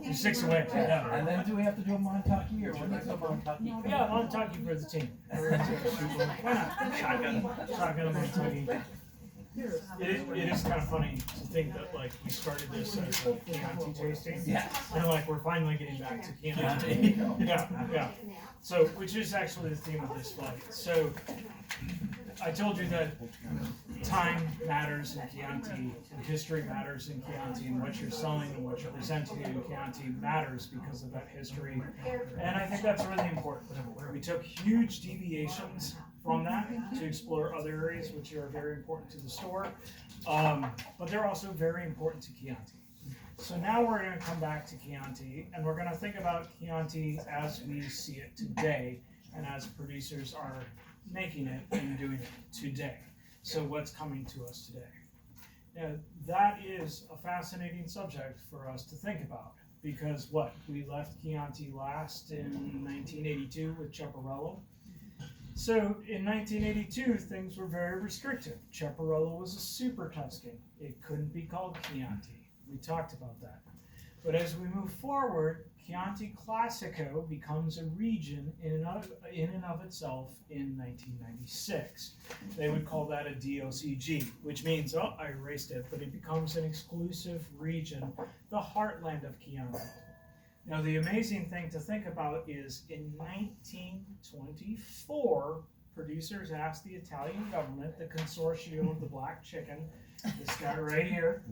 You're 6 away. Yeah. And then do we have to do a Montucky or what is a Montucky? Yeah, Montucky for the team. Why not? Shotgun a Montucky. It is kind of funny to think that like we started this as a Chianti tasting, and like we're finally getting back to Chianti. Yeah. So, which is actually the theme of this flight. So, I told you that time matters in Chianti, and history matters in Chianti, and what you're selling and what you're presenting in Chianti matters because of that history. And I think that's really important. We took huge deviations from that to explore other areas which are very important to the store, but they're also very important to Chianti. So now we're going to come back to Chianti, and we're going to think about Chianti as we see it today, and as producers are making it and doing it today. So what's coming to us today? Now, that is a fascinating subject for us to think about, because we left Chianti last in 1982 with Ceparello. So in 1982, things were very restrictive. Ceparello was a super Tuscan. It couldn't be called Chianti. We talked about that. But as we move forward, Chianti Classico becomes a region in and of itself in 1996. They would call that a DOCG, which means, I erased it, but it becomes an exclusive region, the heartland of Chianti. Now, the amazing thing to think about is in 1924, producers asked the Italian government, the consortium of the black chicken, this guy right here,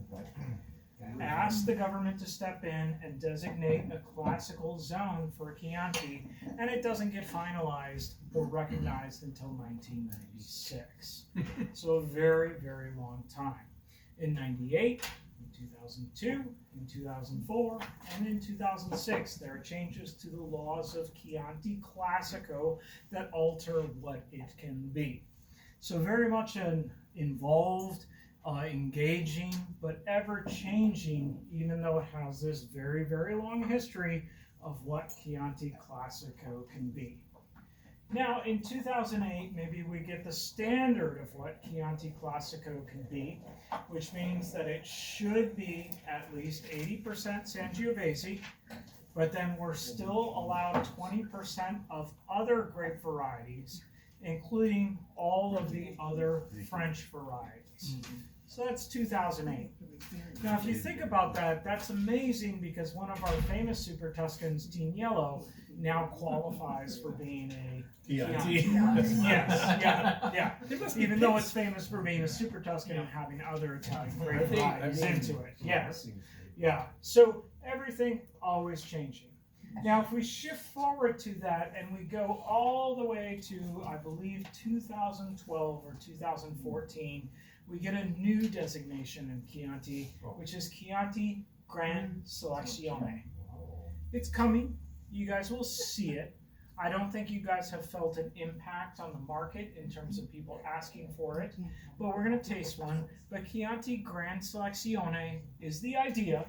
asked the government to step in and designate a classical zone for Chianti, and it doesn't get finalized or recognized until 1996. So a very, very long time. In 98, in 2002, in 2004, and in 2006, there are changes to the laws of Chianti Classico that alter what it can be. So very much an involved, engaging, but ever-changing, even though it has this very, very long history of what Chianti Classico can be. Now, in 2008, maybe we get the standard of what Chianti Classico can be, which means that it should be at least 80% Sangiovese, but then we're still allowed 20% of other grape varieties, including all of the other French varieties. So that's 2008. Now, if you think about that, that's amazing because one of our famous Super Tuscans, Tignello, now qualifies for being a Chianti. Yeah. Even though it's famous for being a Super Tuscan and having other Italian grape varieties into it. Yes. Yeah. So everything always changing. Now, if we shift forward to that and we go all the way to, I believe, 2012 or 2014, we get a new designation in Chianti, which is Chianti Gran Selezione. It's coming. You guys will see it. I don't think you guys have felt an impact on the market in terms of people asking for it, but we're going to taste one. But Chianti Gran Selezione is the idea,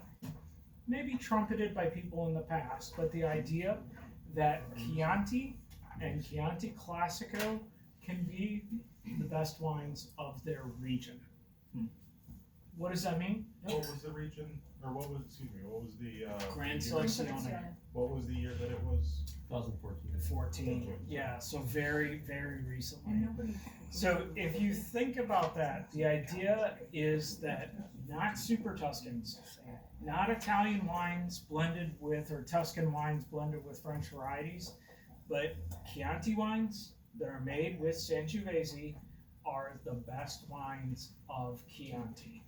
maybe trumpeted by people in the past, but the idea that Chianti and Chianti Classico can be the best wines of their region. What does that mean? What was the region, or what was the Gran Selezione. what was the year that it was? 2014. 14. Yeah, so very, very recently. So if you think about that, the idea is that not Super Tuscans, not Italian wines blended with, or Tuscan wines blended with French varieties, but Chianti wines that are made with Sangiovese are the best wines of Chianti.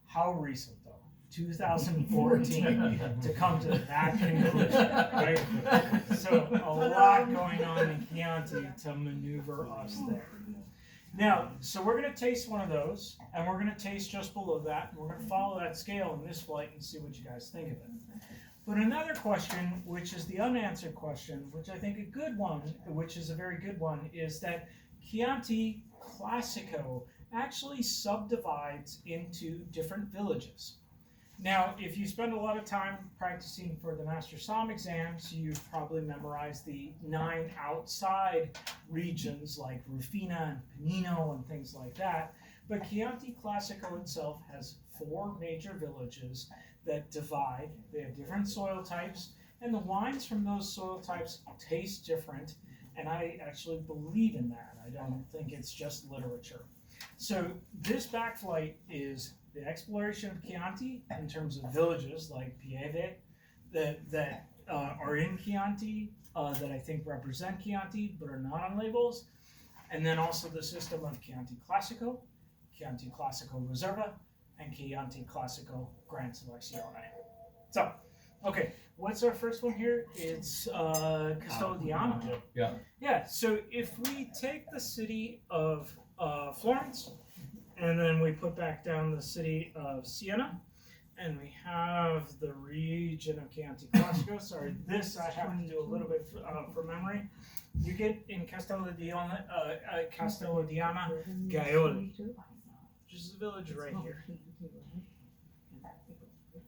How recent, though? 2014 to come to that conclusion, right? So a lot going on in Chianti to maneuver us there. Now, so we're going to taste one of those, and we're going to taste just below that, and we're going to follow that scale in this flight and see what you guys think of it. But another question, which is the unanswered question, which I think a good one, which is a very good one, is that Chianti Classico actually subdivides into different villages. Now, if you spend a lot of time practicing for the Master Som exams, you've probably memorized the 9 outside regions like Rufina and Pennino and things like that. But Chianti Classico itself has 4 major villages that divide. They have different soil types, and the wines from those soil types taste different, and I actually believe in that. I don't think it's just literature. So this backflight is the exploration of Chianti in terms of villages like Pieve that are in Chianti, that I think represent Chianti but are not on labels, and then also the system of Chianti Classico, Chianti Classico Reserva, and Chianti Classico Gran Selezione. So, okay, what's our first one here? It's Castello di Ama. Yeah. Yeah, so if we take the city of Florence, and then we put back down the city of Siena, and we have the region of Chianti Classico. Sorry, this I have to do a little bit from memory. You get in Castello di Ama, Gaioli, which is a village right here.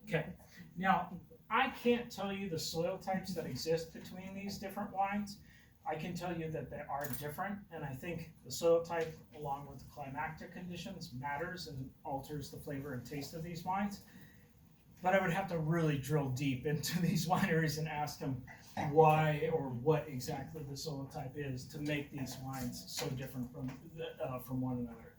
Okay, now I can't tell you the soil types that exist between these different wines. I can tell you that they are different, and I think the soil type, along with the climatic conditions, matters and alters the flavor and taste of these wines. But I would have to really drill deep into these wineries and ask them why or what exactly the soil type is to make these wines so different from one another.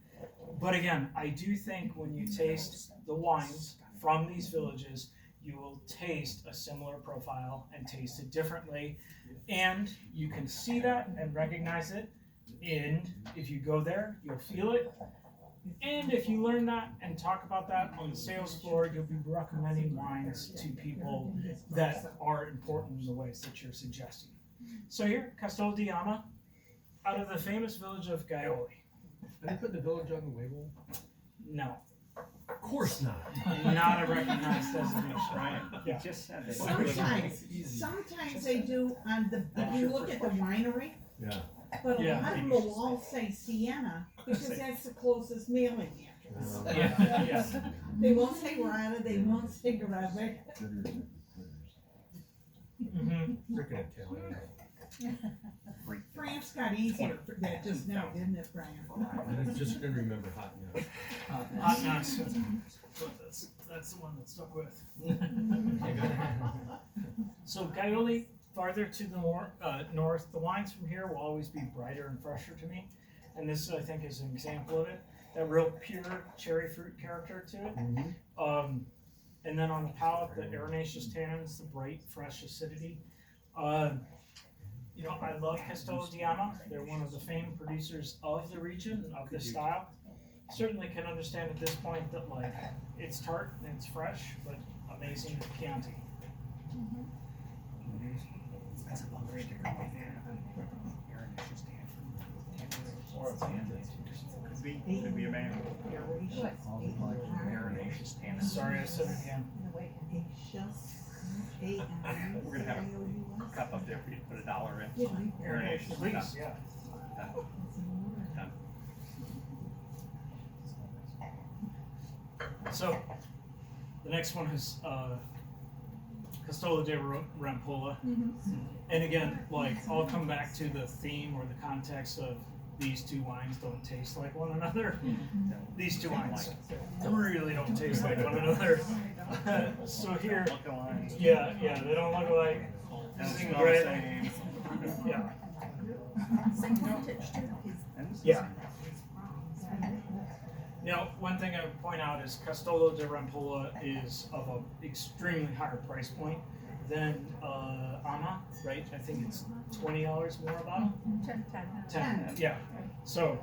But again, I do think when you taste the wines from these villages, you will taste a similar profile and taste it differently. And you can see that and recognize it. And if you go there, you'll feel it. And if you learn that and talk about that on the sales floor, you'll be recommending wines to people that are important in the ways that you're suggesting. So here, Castello di Ama, out of the famous village of Gaioli. Did they put the village on the label? No, Of course not. not a recognized designation, right? Yeah. Just said it. Sometimes they do on the, if you look at the winery, Yeah. but a Yeah. lot of them will all say Siena, because that's the closest mailing address. Yeah, yeah. They won't say Rada, they won't say Grave. Mhm. Freaking Italian. France got easier for that just now, didn't it, Brian? I just didn't remember hot nuts. Hot nuts. That's the one that stuck with. So Gaioli, farther to the north, the wines from here will always be brighter and fresher to me. And this, I think, is an example of it. That real pure cherry fruit character to it. And then on the palate, the arenaceous tannins, the bright, fresh acidity. You know, I love Castello di Ama. They're one of the famed producers of the region and of this style. Certainly can understand at this point that, like, it's tart and it's fresh, but amazing Chianti. That's a bumper sticker right there. Or a bandit. Could be a man. Arenaceous tannin. Sorry, I said it again. We're gonna have a cup up there for you to put $1 in. Aeronation. Please, yeah. So, the next one is Castello di Rampolla. And again, like, I'll come back to the theme or the context of these two wines don't taste like one another. These two wines really don't taste like one another. So here, yeah, they don't look alike. This is great. Yeah. Yeah. Now, one thing I would point out is Castello di Rampolla is of an extremely higher price point than Ama, right? I think it's $20 more a bottle. 10. Yeah. So,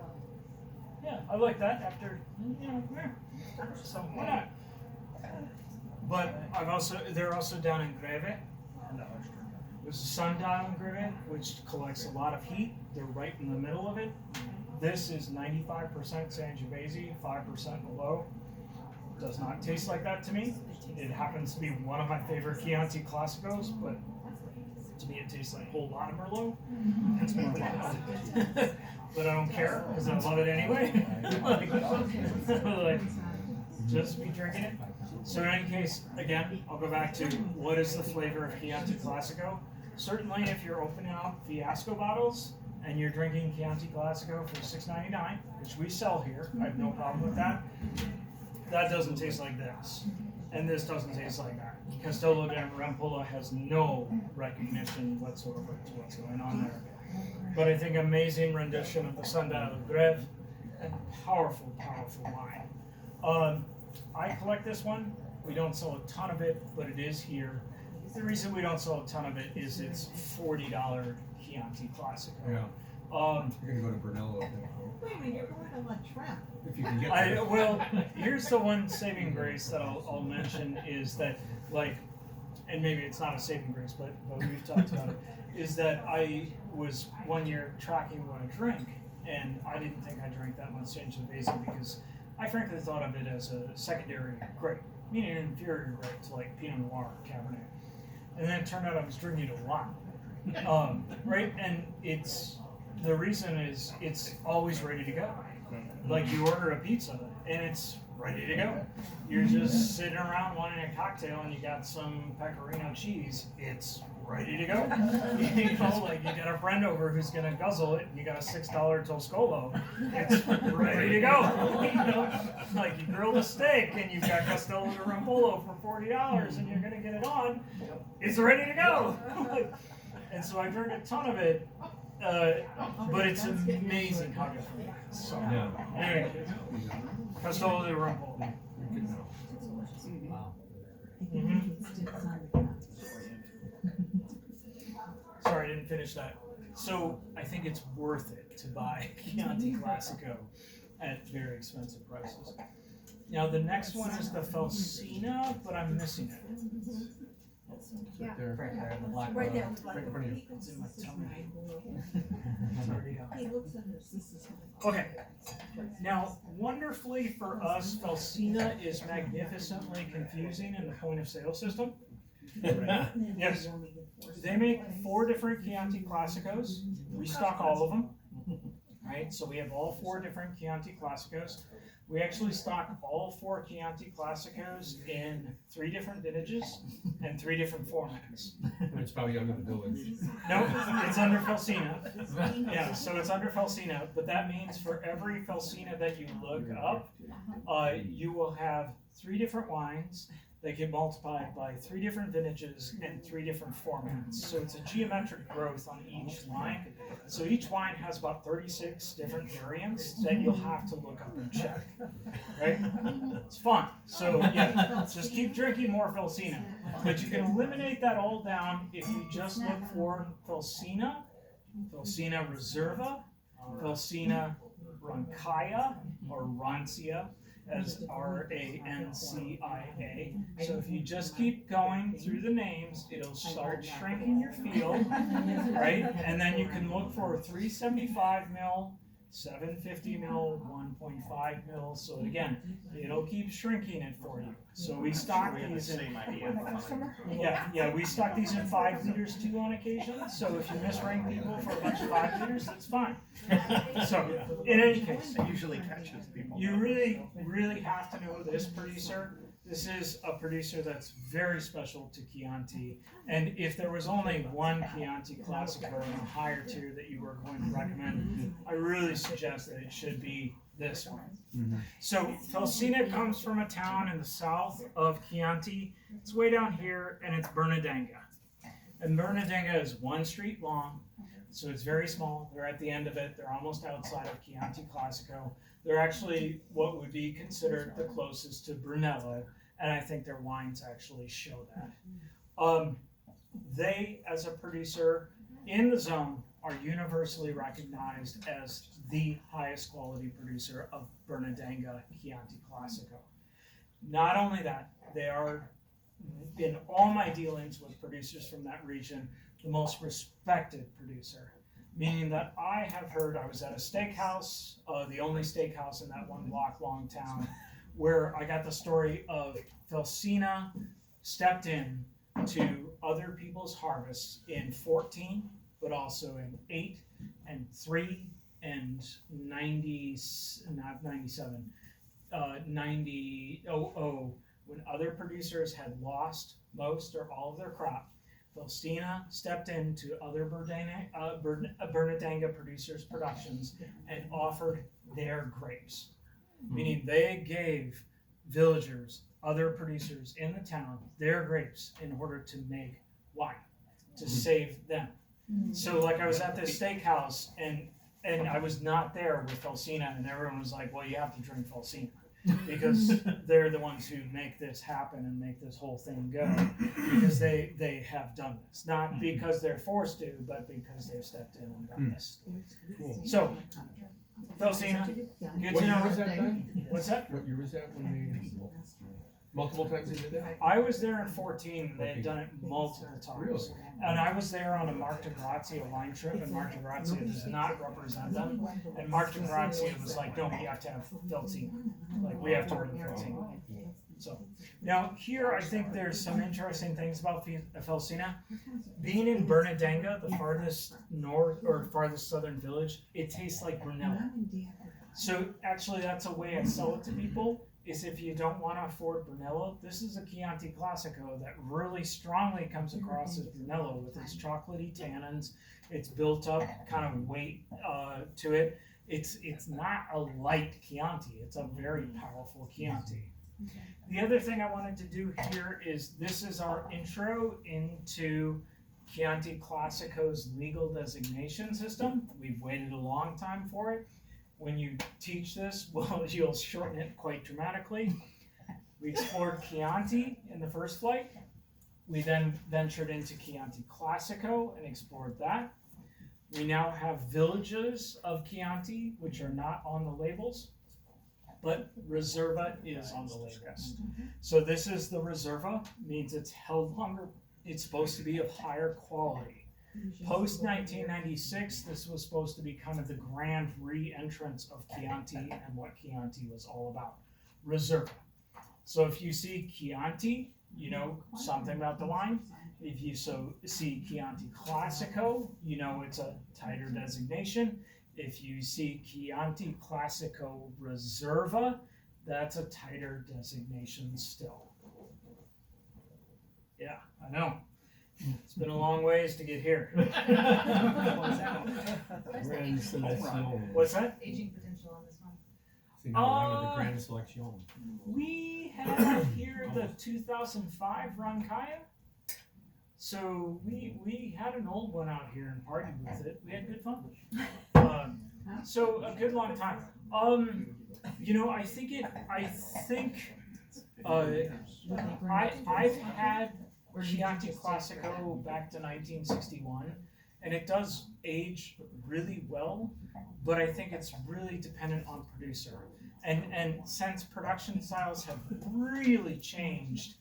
yeah, I like that. After, you know, so why not? But they're also down in Greve. There's a sundial in Greve, which collects a lot of heat. They're right in the middle of it. This is 95% Sangiovese, 5% below. Does not taste like that to me. It happens to be one of my favorite Chianti Classicos, but to me it tastes like a whole lot of Merlot. That's more like but I don't care, because I love it anyway. like, just be drinking it. So in any case, again, I'll go back to what is the flavor of Chianti Classico. Certainly if you're opening up Fiasco bottles and you're drinking Chianti Classico for $6.99, which we sell here, I have no problem with that. That doesn't taste like this. and this doesn't taste like that. Castello de Rampolla has no recognition whatsoever to what's going on there. But I think amazing rendition of the Sandal of Greve, and powerful, powerful wine. I collect this one. We don't sell a ton of it, but it is here. The reason we don't sell a ton of it is it's $40 Chianti Classico. Yeah. You're gonna go to Brunello. Wait a minute, you're going to La Trap. If you can get I, there. well, here's the one saving grace that I'll mention is that, like, and maybe it's not a saving grace, but we've talked about it, is that I was one year tracking what I drank, and I didn't think I drank that much Sangiovese because I frankly thought of it as a secondary grape, meaning an inferior grape to like Pinot Noir or Cabernet. And then it turned out I was drinking it a lot, right? And the reason is it's always ready to go. Like you order a pizza and it's ready to go. You're just sitting around wanting a cocktail and you got some pecorino cheese. It's ready to go. You know, like you got a friend over who's gonna guzzle it. And you got a $6 Toscolo. It's ready to go. You know, like you grilled a steak and you've got Castello de Rampolo for $40 and you're gonna get it on. It's ready to go. And so I drank a ton of it. But it's amazing how different it is. So, Yeah. anyway, Castello de Rampolo. You could know. Wow. Sorry, I didn't finish that. So I think it's worth it to buy Chianti Classico at very expensive prices. Now the next one is the Felsina, but I'm missing it. Right there. Right there, the black Right one. there. Right in front of you. It's in my tummy. It's already out. He looks at this, this is. Okay. Now, wonderfully for us, Felsina is magnificently confusing in the point of sale system. Yes. They make 4 different Chianti Classicos. We stock all of them. Right? So we have all 4 different Chianti Classicos. We actually stock all 4 Chianti Classicos in 3 different vintages and 3 different formats. It's probably under the village. No, it's under Felsina. Yeah, so it's under Felsina, but that means for every Felsina that you look up, you will have 3 different wines that get multiplied by 3 different vintages and 3 different formats. So it's a geometric growth on each wine. So each wine has about 36 different variants that you'll have to look up and check. Right? It's fun. So yeah, just keep drinking more Felsina. But you can eliminate that all down if you just look for Felsina, Felsina Reserva, Felsina Rancia, or Rancia, as R-A-N-C-I-A. So if you just keep going through the names, it'll start shrinking your field, right? And then you can look for 375 mil, 750 mil, 1.5 mil. So again, it'll keep shrinking it for you. So we stock We have the these in, same idea. yeah, we stock these in 5 liters too on occasion. So if you misrank people for a bunch of 5 liters, that's fine. So in any case, It usually catches people. you really, really have to know this producer. This is a producer that's very special to Chianti. And if there was only one Chianti Classico in a higher tier that you were going to recommend, I really suggest that it should be this one. So Felsina comes from a town in the south of Chianti. It's way down here, and it's Bernardanga. And Bernardanga is 1 street long, so it's very small. They're at the end of it. They're almost outside of Chianti Classico. They're actually what would be considered the closest to Brunello, and I think their wines actually show that. They, as a producer in the zone, are universally recognized as the highest quality producer of Bernardanga Chianti Classico. Not only that, they are, in all my dealings with producers from that region, the most respected producer. Meaning that I have heard, I was at a steakhouse, the only steakhouse in that 1 block long town, where I got the story of Felsina stepped in to other people's harvests in 14, but also in 8 and 3 and 90, not 97, 90, when other producers had lost most or all of their crop. Felsina stepped into other Bernardanga producers' productions and offered their grapes, meaning they gave villagers other producers in the town their grapes in order to make wine, to save them. So like I was at this steakhouse and I was not there with Felsina, and everyone was like, well, you have to drink Felsina because they're the ones who make this happen and make this whole thing go, because they have done this, not because they're forced to, but because they've stepped in and done this. Cool. So Felsina, good What to year know. was that then? What's that? What year was that when they, multiple times they did that? I was there in 14, they had done it multiple times. Really? And I was there on a Mark de Grazia wine trip, and Mark de Grazia does not represent them. And Mark de Grazia was like, no, we have to have Felsina. Like, we have to order Felsina. So, now here I think there's some interesting things about Felsina. Being in Bernardanga, the farthest north, or farthest southern village, it tastes like Brunello. So actually that's a way I sell it to people, is if you don't want to afford Brunello, this is a Chianti Classico that really strongly comes across as Brunello with its chocolatey tannins, its built up kind of weight to it. It's not a light Chianti, it's a very powerful Chianti. The other thing I wanted to do here is, this is our intro into Chianti Classico's legal designation system. We've waited a long time for it. When you teach this, well, you'll shorten it quite dramatically. We explored Chianti in the first flight. We then ventured into Chianti Classico and explored that. We now have villages of Chianti, which are not on the labels, but Reserva is on the labels. So this is the Reserva, means it's held longer. It's supposed to be of higher quality. Post 1996, this was supposed to be kind of the grand re-entrance of Chianti and what Chianti was all about. Reserva. So if you see Chianti, you know something about the wine. If you see Chianti Classico, you know it's a tighter designation. If you see Chianti Classico Reserva, that's a tighter designation still. Yeah, I know. It's been a long ways to get here. What's that? Aging potential on this one. See, now we're on to the Grand Selection. We have here the 2005 Roncaya. So we had an old one out here and partied with it. We had good fun. So a good long time. You know, I've had Chianti Classico back to 1961, and it does age really well, but I think it's really dependent on producer. And since production styles have really changed,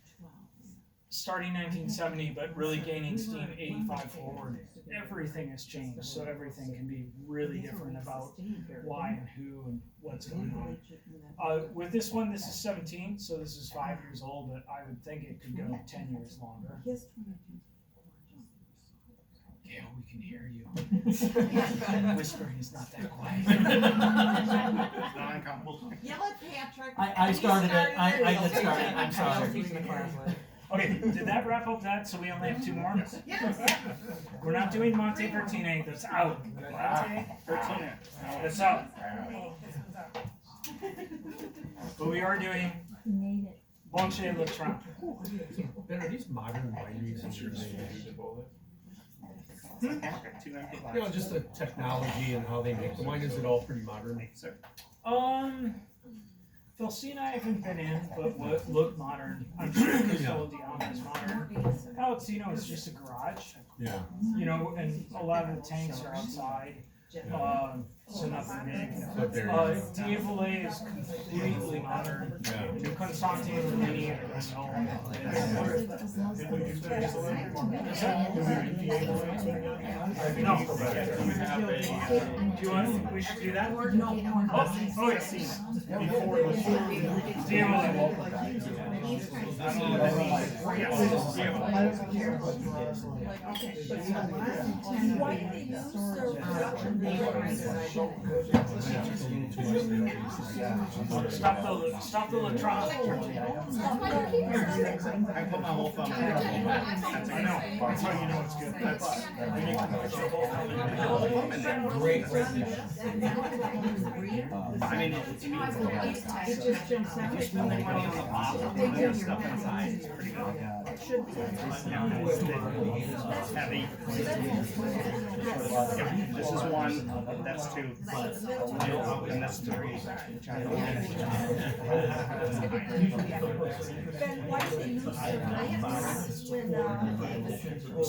starting 1970, but really gaining steam 85 forward, everything has changed, so everything can be really different about why and who and what's going on. With this one, this is 17, so this is 5 years old, but I would think it could go 10 years longer. Gail, we can hear you. Whispering is not that quiet. Yell at Patrick. I started it, I did start it, I'm sorry. Okay, did that wrap up that, so we only have 2 more? Yes. We're not doing Monte Vertine, that's out. Monte Vertine, that's out. But we are doing Bonche Letran. Ben, are these modern wineries in your You know, just the technology and how they make the wine, is it all pretty modern? Felsina I haven't been in, but what look modern. I'm sure Castel Diana is modern. Alexino is just a garage, Yeah. you know, and a lot of the tanks are outside. So nothing big. So very Diavolet is completely modern. Yeah. New Constantine Rimini at No. Do you want, we should do that? Oh, yes. Before Diavolet. Stop the electronic. I put my whole thumb in. I know, that's how you know it's good. That's, Great recognition. I mean, it means a lot. It just jumps out. If you spend any money on the bottle, and the stuff inside, it's pretty good. It should be. It's heavy. This is one, that's two, and that's three. Ben, why do they use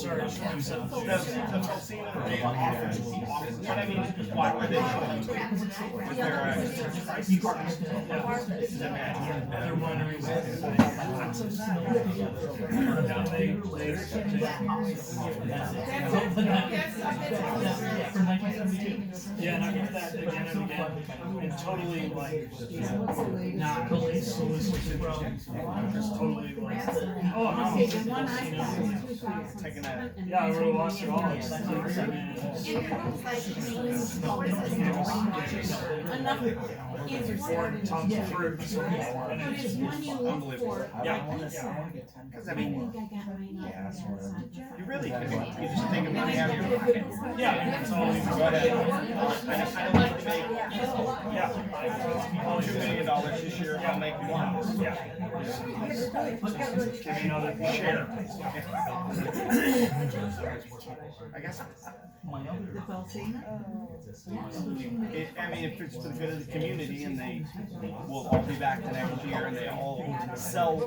sorry, But I mean, why were they showing? Was there Other wineries. Yeah, and I get that again and again, and totally like, not really solicited, just totally like, oh, no. taking that? Yeah, I would've lost it all. Tons of fruit. But it's one you look for. Yeah. Because I I mean, think I got mine off. you really could, you just think of money out of your pocket. Yeah, I mean, it's all. I don't like to make Yeah. $2 million this year, I'll make one. Yeah. Give me another share. I guess, The Falsina? I mean, if it's for the good of the community and they will all be back the next year and they all sell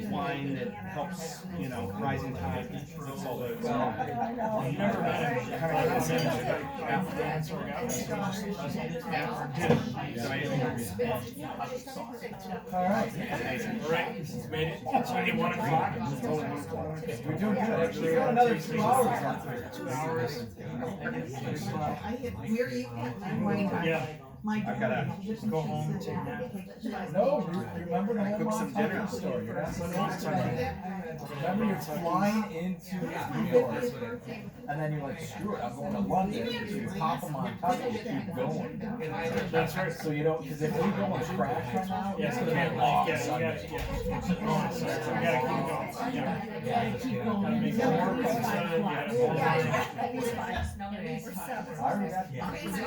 wine that helps, you know, rising tide lifts all those. You never met him. It's amazing. Alright. Alright, made it. It's only 1 o'clock. We're doing good, actually. We got another 2 hours left. 2 hours. Where you at? Yeah. My I've gotta go home, take a nap. No, you remember the whole cook some dinner. Montana story. You're not supposed to. Remember you're flying into New York, and then you're like, screw it, I'm going to London. So you pop them on top and you keep going. That's right. So you don't, because if we go and crash right now, Yes, it's you gonna can't, be long yeah, Sunday. we gotta keep going. Yeah. Gotta make it work on Sunday, yeah. I already got pizza.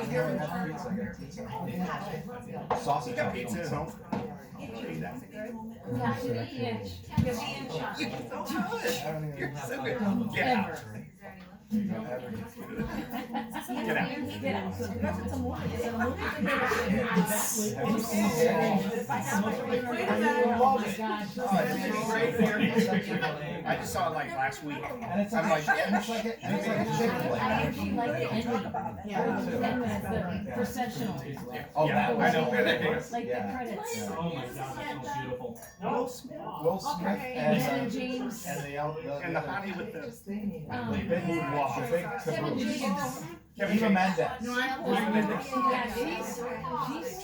Sausage. Got pizza at home. You're so good. Get out. Get out. I just saw it like last week. And it's like, I'm like, and it's like a Chick-fil-A. I actually like the ending, the processional, Oh, Yeah, that I know. was. like the Yeah. credits. Oh my god, that's so beautiful. Will Smith Kevin and James, and And the hottie with the Kevin James. Eva Mendes. Yeah, she's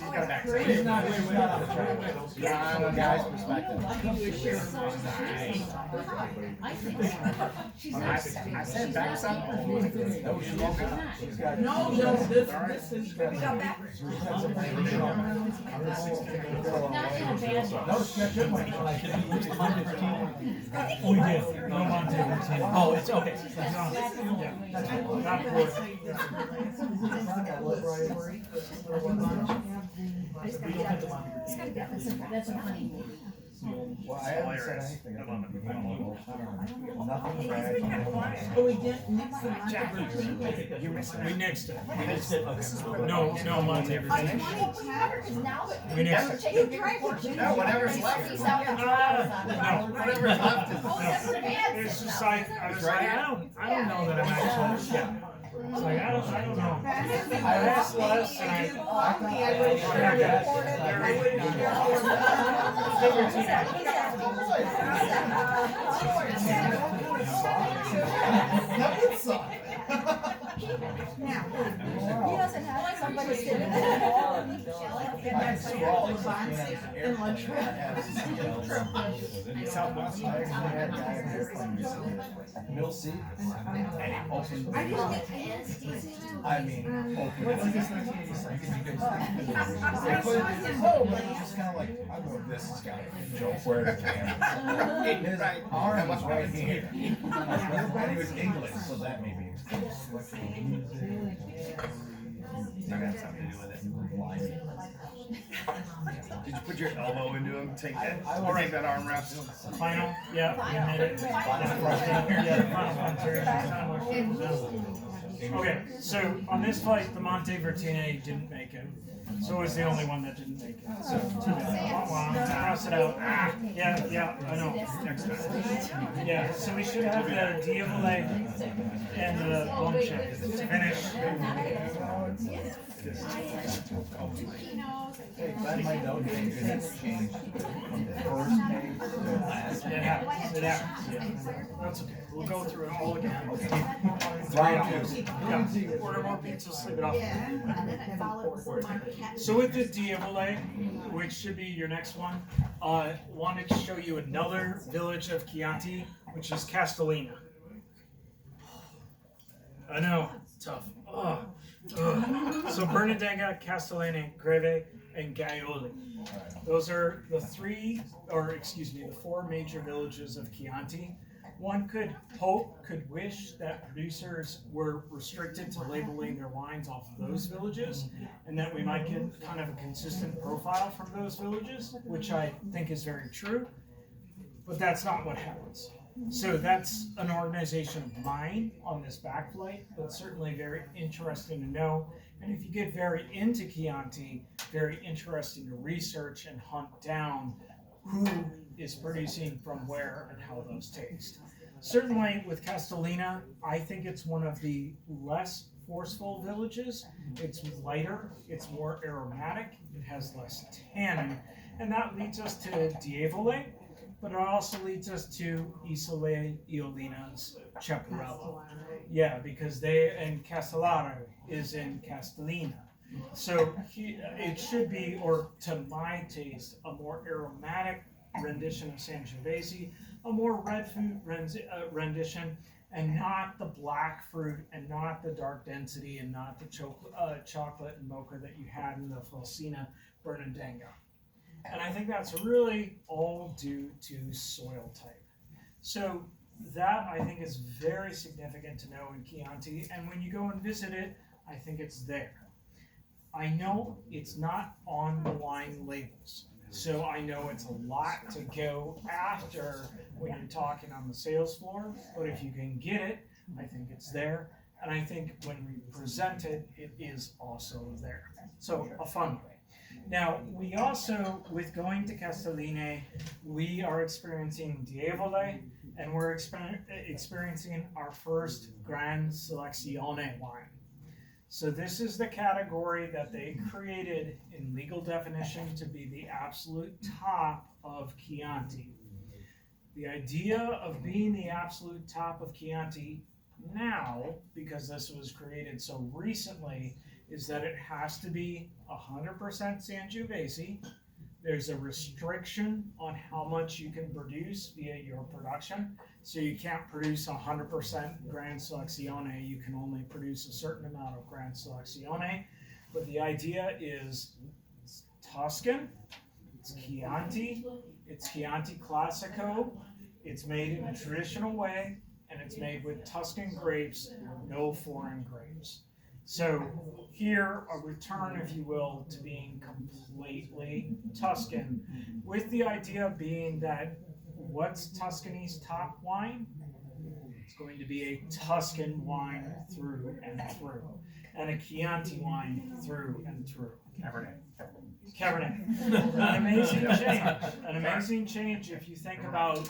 got a back. She's not on the track. From a guy's perspective. I think so. She's not. I said back up. No, she's not. She's got. No, this is. Not in a bad way. No, she's got good money. We did. No Montana. Oh, it's okay. Not poor. That's a funny movie. Well, I haven't said anything. Nothing bad. Oh, we didn't mix them up. You're missing We it. nixed it. No Montana. We nixed it. No, whatever's left. No. Whatever's left is. It's just like, I was like, I don't know that I'm actually, yeah. It's like, I don't know. I asked Les and I would share He doesn't have somebody sitting there. that's scroll the this box can and lunch. Southwest. I actually had a guy in airplane recently. Middle seat. And he opened the box. I mean, opened it. I couldn't do oh, but it was just kind of like, I go, this is gotta be a joke. Where the camera? His arm was right here. And he was English, so that made me That had something to do with it. Did you put your elbow into him? Take that. Or take that arm wrap. Final, yeah, we made it. Yeah, the final frontier. Okay, so on this flight, the Montevertine didn't make it. So it was the only one that didn't make it. So, cross it out. Yeah, I know. Next time. Yeah, so we should have the Diavole and the bone check to finish. Hey, glad my note changed from the first page to the last. It happens, it happens, yeah. That's okay, we'll go through it all again. Round two. Yeah, order more pizza, sleep it off. So with the Diavole, which should be your next one, wanted to show you another village of Chianti, which is Castellina. I know, tough. Ugh. So Bernardanga, Castellane, Greve, and Gaioli. Those are the the four major villages of Chianti. One could wish that producers were restricted to labeling their wines off of those villages, and that we might get kind of a consistent profile from those villages, which I think is very true, but that's not what happens. So that's an organization of mine on this back flight, but certainly very interesting to know. And if you get very into Chianti, very interesting to research and hunt down who is producing from where and how those taste. Certainly with Castellina, I think it's one of the less forceful villages. It's lighter, it's more aromatic, it has less tannin, and that leads us to Diavole. But it also leads us to Isole Iolina's Ceparello. Yeah, because and Castellaro is in Castellina. So it should be, or to my taste, a more aromatic rendition of Sangiovese, a more red fruit rendition, and not the black fruit, and not the dark density, and not the chocolate and mocha that you had in the Falsina Bernardanga. And I think that's really all due to soil type. So that I think is very significant to know in Chianti, and when you go and visit it, I think it's there. I know it's not on the wine labels, so I know it's a lot to go after when you're talking on the sales floor, but if you can get it, I think it's there, and I think when we present it, it is also there. So a fun way. Now, we also, with going to Castelline, we are experiencing Diavole, and we're experiencing our first Gran Selezione wine. So this is the category that they created in legal definition to be the absolute top of Chianti. The idea of being the absolute top of Chianti now, because this was created so recently, is that it has to be 100% Sangiovese. There's a restriction on how much you can produce via your production. So you can't produce 100% Gran Selezione, you can only produce a certain amount of Gran Selezione. But the idea is it's Tuscan, it's Chianti Classico, it's made in a traditional way, and it's made with Tuscan grapes, no foreign grapes. So here, a return, if you will, to being completely Tuscan, with the idea being that what's Tuscany's top wine? It's going to be a Tuscan wine through and through, and a Chianti wine through and through. Cabernet. An amazing change if you think about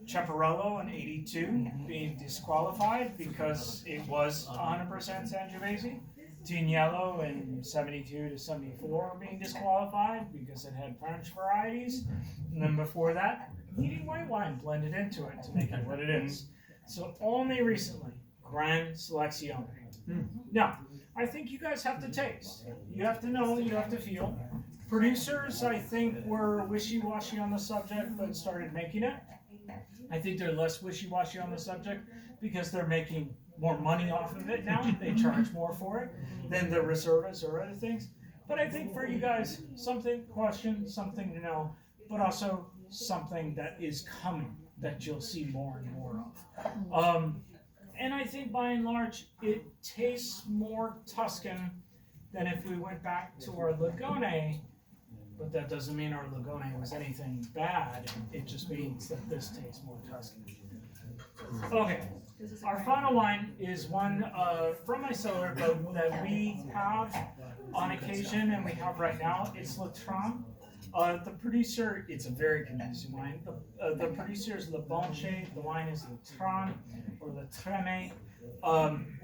Ceparello in '82 being disqualified because it was 100% Sangiovese. Tignello in '72 to '74 being disqualified because it had French varieties. And then before that, heating white wine blended into it to make it what it is. So only recently, Gran Selezione. Now, I think you guys have to taste. You have to know, you have to feel. Producers, I think, were wishy-washy on the subject, but started making it. I think they're less wishy-washy on the subject because they're making more money off of it now. They charge more for it than the reservists or other things. But I think for you guys, something to know, but also something that is coming that you'll see more and more of. And I think by and large, it tastes more Tuscan than if we went back to our Lagone. But that doesn't mean our Lagone was anything bad. It just means that this tastes more Tuscan. Okay, our final wine is one from my cellar, but that we have on occasion and we have right now. It's Latran. The producer, it's a very confusing wine. The producer is Le Banche. The wine is Latran or Le Treme.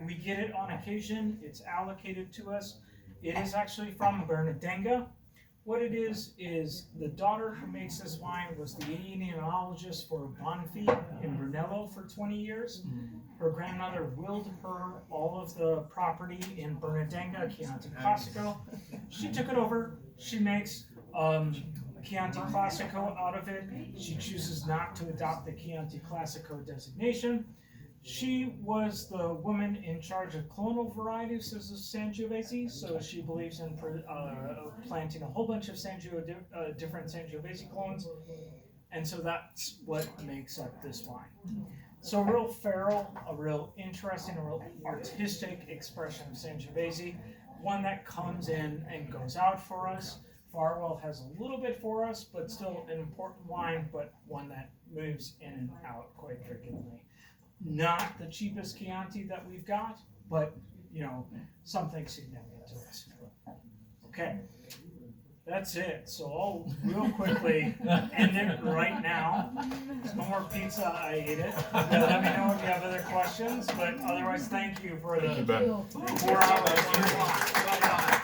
We get it on occasion. It's allocated to us. It is actually from Bernadenga. What it is the daughter who makes this wine was the enologist for Bonfi in Brunello for 20 years. Her grandmother willed her all of the property in Bernadenga, Chianti Classico. She took it over. She makes Chianti Classico out of it. She chooses not to adopt the Chianti Classico designation. She was the woman in charge of clonal varieties of Sangiovese, so she believes in planting a whole bunch of different Sangiovese clones, and so that's what makes up this wine. So a real feral, a real interesting, a real artistic expression of Sangiovese, one that comes in and goes out for us. Farwell has a little bit for us, but still an important wine, but one that moves in and out quite frequently. Not the cheapest Chianti that we've got, but, something significant to us. Okay, that's it. So I'll real quickly end it right now. There's no more pizza, I ate it. Let me know if you have other questions, but otherwise, thank you for the 4 hours.